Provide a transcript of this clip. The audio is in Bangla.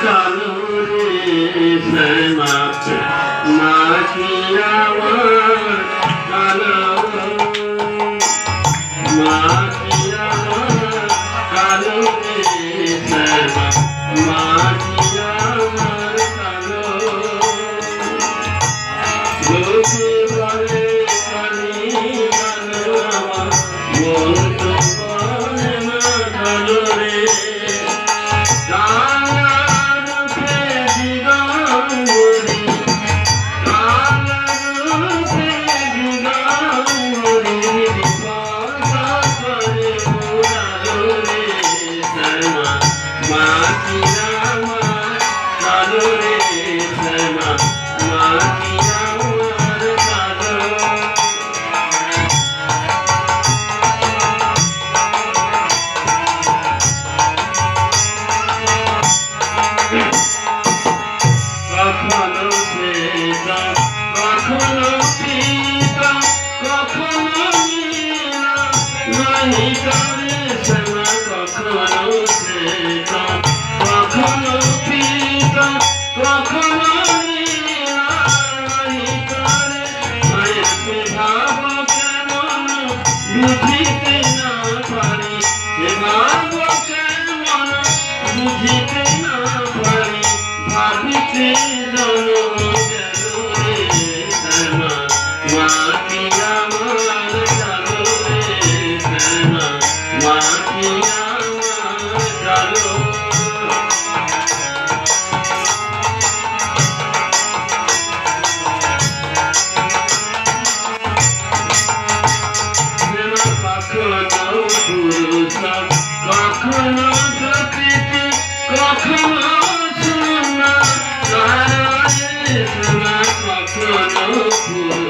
কালো রে শ্যামা মাটি আমার কালো মাটি আমার কালো রে শ্যামা মাটি আমার কালো লোকে বলে কালি কালো আমার মন তো বলে না কালো রে কখনো শ্বেতা কখনো পীতা কখনো নীলা নাহি করে শ্যামা কখনো শ্বেতা কখনো পীতা কখনো নীলা নাহি করে মায়ের ভাব কেমন বুঝিতে না পারি সে ভাব কেমন বুঝিতে না পারি ভাবিতে মাটি আমার কালো রে শ্যামা মাটি আমার কালো কখনো পুরুষ কখনো প্রকৃতি কখনো শ্যামা কখনো